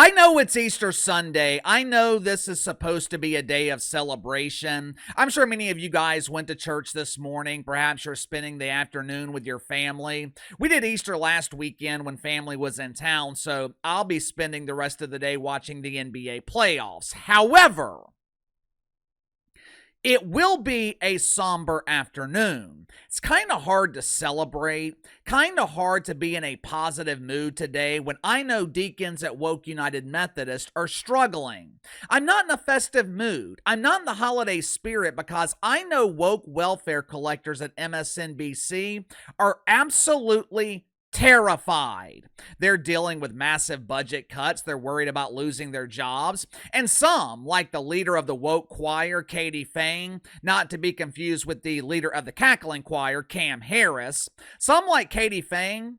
I know it's Easter Sunday. I know this is supposed to be a day of celebration. I'm sure many of you guys went to church this morning. Perhaps you're spending the afternoon with your family. We did Easter last weekend when family was in town, so I'll be spending the rest of the day watching the NBA playoffs. However, it will be a somber afternoon. It's kind of hard to celebrate, kind of hard to be in a positive mood today when I know deacons at Woke United Methodist are struggling. I'm not in a festive mood. I'm not in the holiday spirit because I know woke welfare collectors at MSNBC are absolutely terrified. They're dealing with massive budget cuts. They're worried about losing their jobs. And some, like the leader of the woke choir, Katie Phang, not to be confused with the leader of the cackling choir, Cam Harris, some like Katie Phang,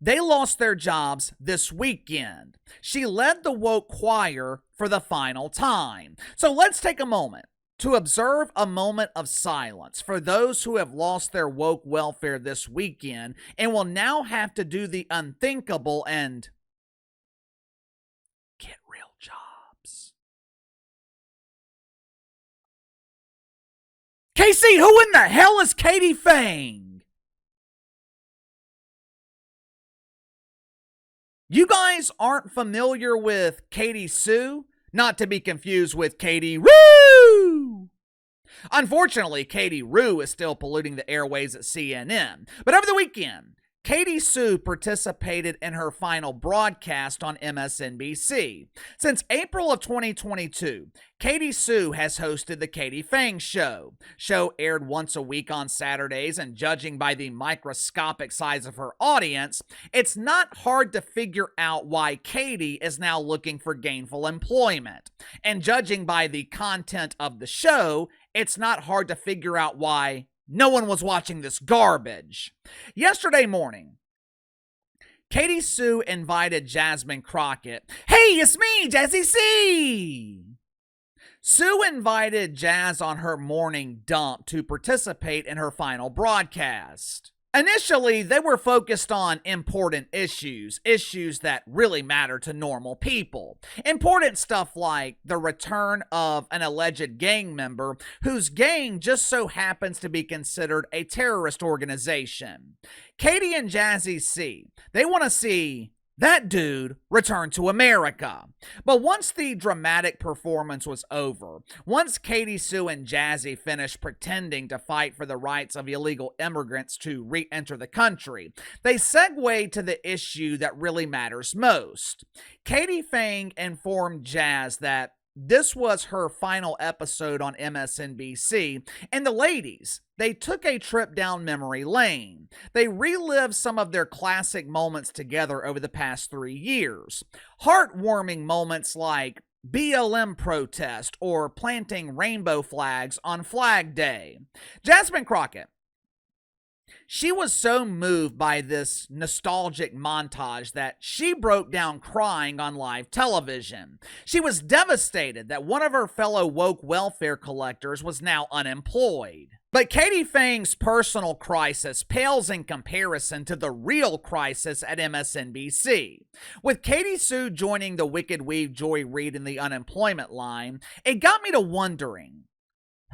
they lost their jobs this weekend. She led the woke choir for the final time. So let's take a moment to observe a moment of silence for those who have lost their woke welfare this weekend and will now have to do the unthinkable and get real jobs. Casey, who in the hell is Katie Phang? You guys aren't familiar with Katie Sue? Not to be confused with Katie Roo. Unfortunately, Katie Roo is still polluting the airways at CNN. But over the weekend, Katie Sue participated in her final broadcast on MSNBC. Since April of 2022, Katie Sue has hosted the Katie Phang Show. Show aired once a week on Saturdays, and judging by the microscopic size of her audience, it's not hard to figure out why Katie is now looking for gainful employment. And judging by the content of the show, it's not hard to figure out why no one was watching this garbage. Yesterday morning, Katie Sue invited Jasmine Crockett. Hey, it's me, Jazzy C. Sue invited Jazz on her morning dump to participate in her final broadcast. Initially, they were focused on important issues that really matter to normal people. Important stuff like the return of an alleged gang member whose gang just so happens to be considered a terrorist organization. Katie and Jazzy C, they want to see that dude returned to America. But once the dramatic performance was over, once Katie Sue and Jazzy finished pretending to fight for the rights of illegal immigrants to re-enter the country, they segued to the issue that really matters most. Katie Phang informed Jazz that this was her final episode on MSNBC, and the ladies, they took a trip down memory lane. They relived some of their classic moments together over the past 3 years. Heartwarming moments like BLM protest or planting rainbow flags on Flag Day. Jasmine Crockett, she was so moved by this nostalgic montage that she broke down crying on live television. She was devastated that one of her fellow woke welfare collectors was now unemployed. But Katie Phang's personal crisis pales in comparison to the real crisis at MSNBC. With Katie Sue joining the Wicked Weave Joy Reid in the unemployment line, it got me to wondering,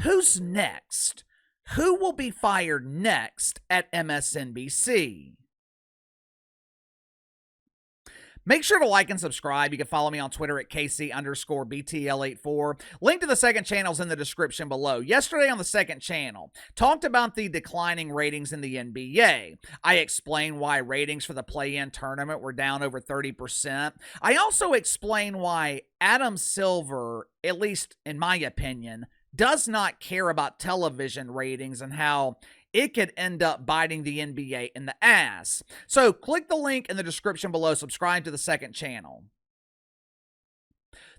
who's next? Who will be fired next at MSNBC? Make sure to like and subscribe. You can follow me on Twitter at KC_BTL84. Link to the second channel is in the description below. Yesterday on the second channel, talked about the declining ratings in the NBA. I explained why ratings for the play-in tournament were down over 30%. I also explained why Adam Silver, at least in my opinion, does not care about television ratings and how it could end up biting the NBA in the ass. So click the link in the description below, subscribe to the second channel.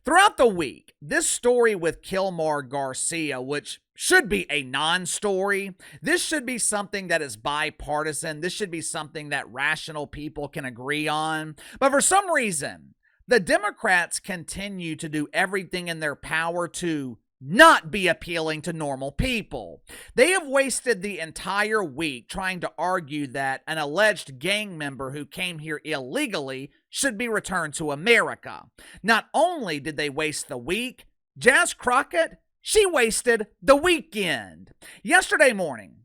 Throughout the week, this story with Kilmar Garcia, which should be a non-story, this should be something that is bipartisan, this should be something that rational people can agree on, but for some reason, the Democrats continue to do everything in their power to not be appealing to normal people. They have wasted the entire week trying to argue that an alleged gang member who came here illegally should be returned to America. Not only did they waste the week, Jas Crockett, she wasted the weekend. Yesterday morning,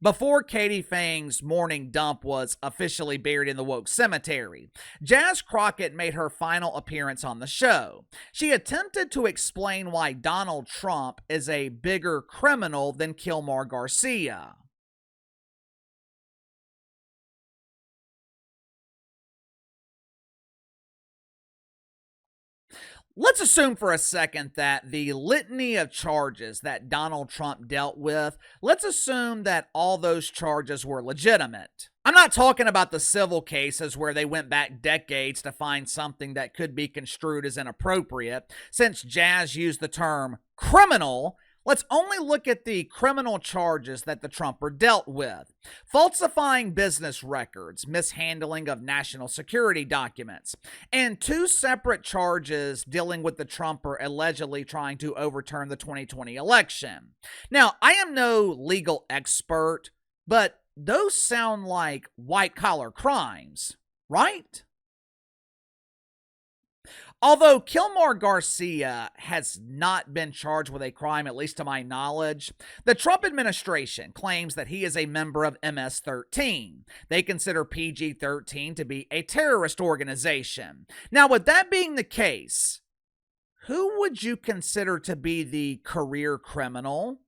before Katie Phang's morning dump was officially buried in the woke cemetery, Jas Crockett made her final appearance on the show. She attempted to explain why Donald Trump is a bigger criminal than Kilmar Garcia. Let's assume for a second that the litany of charges that Donald Trump dealt with, let's assume that all those charges were legitimate. I'm not talking about the civil cases where they went back decades to find something that could be construed as inappropriate. Since Jas used the term criminal, let's only look at the criminal charges that the Trumper dealt with. Falsifying business records, mishandling of national security documents, and two separate charges dealing with the Trumper allegedly trying to overturn the 2020 election. Now, I am no legal expert, but those sound like white-collar crimes, right? Although Kilmar Garcia has not been charged with a crime, at least to my knowledge, the Trump administration claims that he is a member of MS-13. They consider PG-13 to be a terrorist organization. Now, with that being the case, who would you consider to be the career criminal?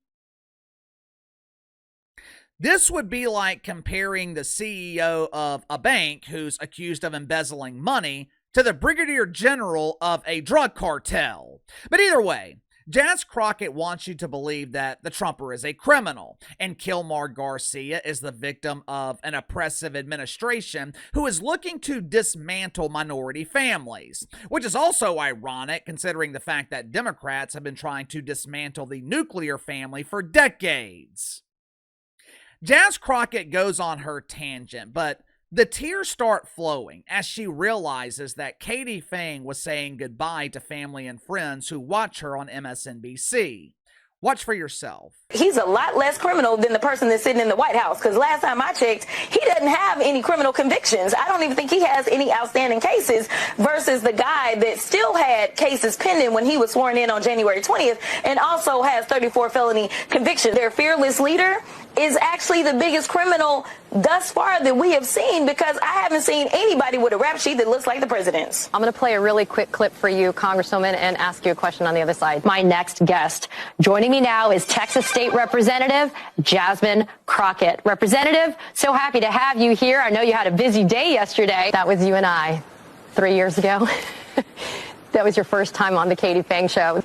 This would be like comparing the CEO of a bank who's accused of embezzling money to the brigadier general of a drug cartel. But either way, Jas Crockett wants you to believe that the Trumper is a criminal, and Kilmar Garcia is the victim of an oppressive administration who is looking to dismantle minority families, which is also ironic considering the fact that Democrats have been trying to dismantle the nuclear family for decades. Jas Crockett goes on her tangent, but the tears start flowing as she realizes that Katie Phang was saying goodbye to family and friends who watch her on MSNBC. Watch for yourself. He's a lot less criminal than the person that's sitting in the White House, because last time I checked, he doesn't have any criminal convictions. I don't even think he has any outstanding cases versus the guy that still had cases pending when he was sworn in on January 20th and also has 34 felony convictions. Their fearless leader is actually the biggest criminal thus far that we have seen, because I haven't seen anybody with a rap sheet that looks like the president's. I'm going to play a really quick clip for you, Congresswoman, and ask you a question on the other side. My next guest joining me now is Texas State Representative Jasmine Crockett. Representative, so happy to have you here. I know you had a busy day yesterday. That was you and I 3 years ago. That was your first time on the Katie Phang Show.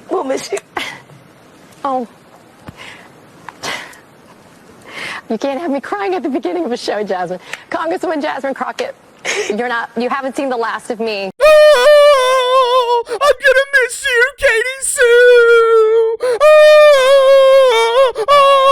We'll miss you. Oh. You can't have me crying at the beginning of a show, Jasmine. Congresswoman Jasmine Crockett, you haven't seen the last of me. Oh, I'm gonna miss you, Katie Sue. Oh.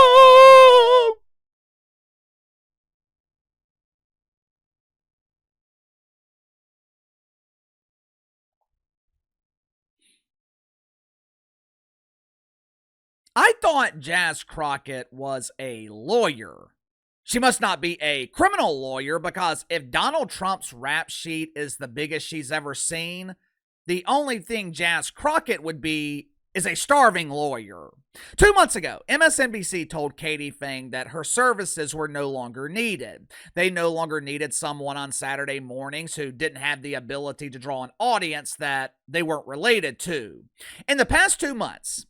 I thought Jas Crockett was a lawyer. She must not be a criminal lawyer, because if Donald Trump's rap sheet is the biggest she's ever seen, the only thing Jas Crockett would be is a starving lawyer. 2 months ago, MSNBC told Katie Phang that her services were no longer needed. They no longer needed someone on Saturday mornings who didn't have the ability to draw an audience that they weren't related to. In the past 2 months,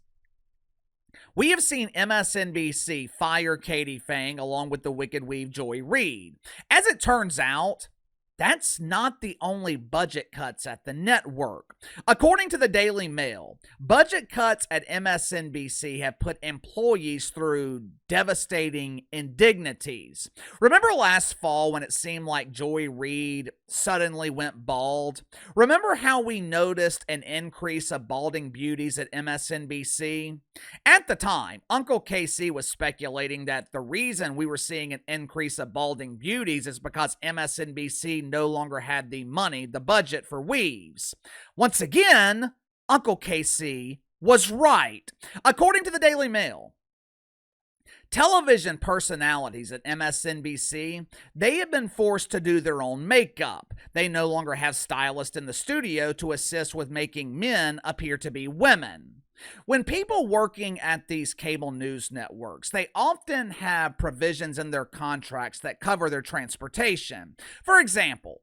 we have seen MSNBC fire Katie Phang along with the Wicked Weave Joy Reid. As it turns out, that's not the only budget cuts at the network. According to the Daily Mail, budget cuts at MSNBC have put employees through devastating indignities. Remember last fall when it seemed like Joy Reid suddenly went bald? Remember how we noticed an increase of balding beauties at MSNBC? At the time, Uncle KC was speculating that the reason we were seeing an increase of balding beauties is because MSNBC no longer had the money, the budget for weaves. Once again, Uncle KC was right. According to the Daily Mail, Television personalities at MSNBC, they have been forced to do their own makeup. They no longer have stylists in the studio to assist with making men appear to be women. When people working at these cable news networks, they often have provisions in their contracts that cover their transportation. For example,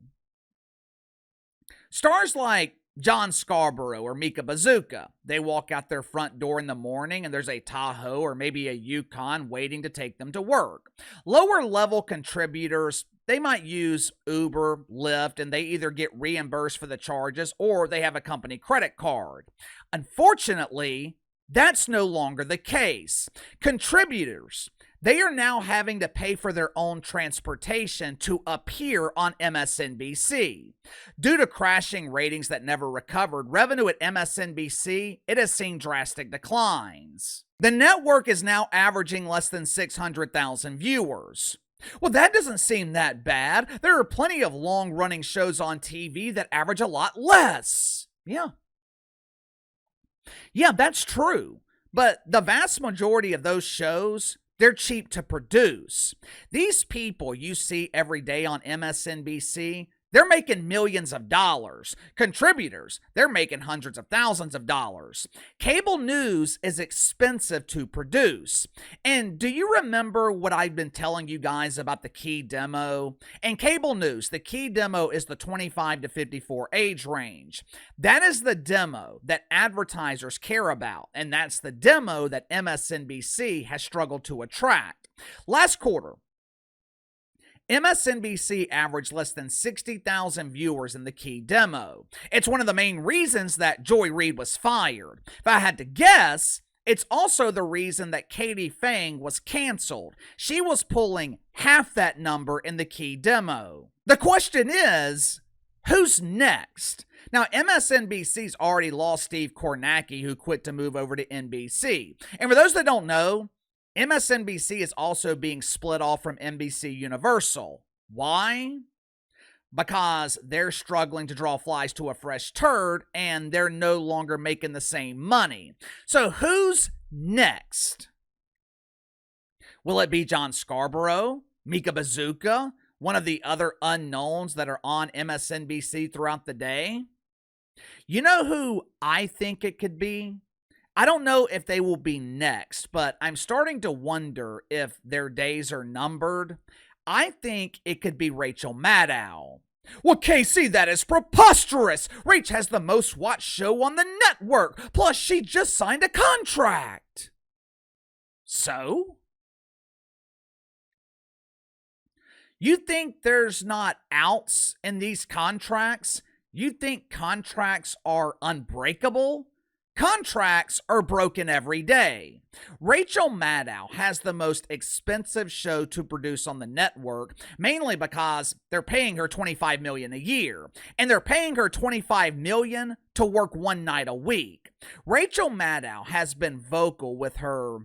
stars like John Scarborough or Mika Bazooka, they walk out their front door in the morning and there's a Tahoe or maybe a Yukon waiting to take them to work. Lower level contributors, they might use Uber, Lyft, and they either get reimbursed for the charges or they have a company credit card. Unfortunately, that's no longer the case. Contributors, they are now having to pay for their own transportation to appear on MSNBC. Due to crashing ratings that never recovered, revenue at MSNBC, it has seen drastic declines. The network is now averaging less than 600,000 viewers. Well, that doesn't seem that bad. There are plenty of long-running shows on TV that average a lot less. Yeah, that's true. But the vast majority of those shows, they're cheap to produce. These people you see every day on MSNBC, they're making millions of dollars. Contributors, they're making hundreds of thousands of dollars. Cable news is expensive to produce. And do you remember what I've been telling you guys about the key demo? In cable news, the key demo is the 25 to 54 age range. That is the demo that advertisers care about, and that's the demo that MSNBC has struggled to attract. Last quarter, MSNBC averaged less than 60,000 viewers in the key demo. It's one of the main reasons that Joy Reid was fired. If I had to guess, it's also the reason that Katie Phang was canceled. She was pulling half that number in the key demo. The question is, who's next? Now, MSNBC's already lost Steve Kornacki, who quit to move over to NBC. And for those that don't know, MSNBC is also being split off from NBC Universal. Why? Because they're struggling to draw flies to a fresh turd and they're no longer making the same money. So who's next? Will it be John Scarborough, Mika Bazooka, one of the other unknowns that are on MSNBC throughout the day? You know who I think it could be? I don't know if they will be next, but I'm starting to wonder if their days are numbered. I think it could be Rachel Maddow. Well, Casey, that is preposterous. Rach has the most watched show on the network. Plus, she just signed a contract. So? You think there's not outs in these contracts? You think contracts are unbreakable? Contracts are broken every day. Rachel Maddow has the most expensive show to produce on the network, mainly because they're paying her $25 million a year, and they're paying her $25 million to work one night a week. Rachel Maddow has been vocal with her,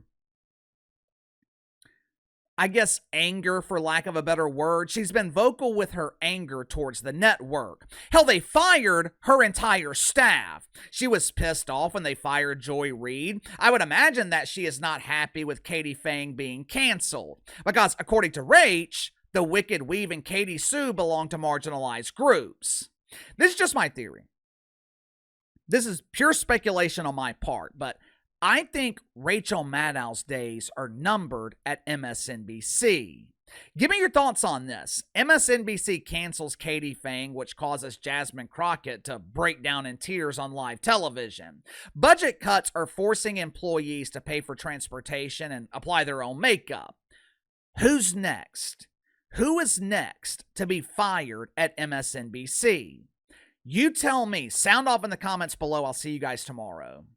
I guess, anger, for lack of a better word. She's been vocal with her anger towards the network. Hell, they fired her entire staff. She was pissed off when they fired Joy Reid. I would imagine that she is not happy with Katie Phang being canceled. Because according to Rach, the Wicked Weave and Katie Sue belong to marginalized groups. This is just my theory. This is pure speculation on my part, but I think Rachel Maddow's days are numbered at MSNBC. Give me your thoughts on this. MSNBC cancels Katie Phang, which causes Jasmine Crockett to break down in tears on live television. Budget cuts are forcing employees to pay for transportation and apply their own makeup. Who's next? Who is next to be fired at MSNBC? You tell me. Sound off in the comments below. I'll see you guys tomorrow.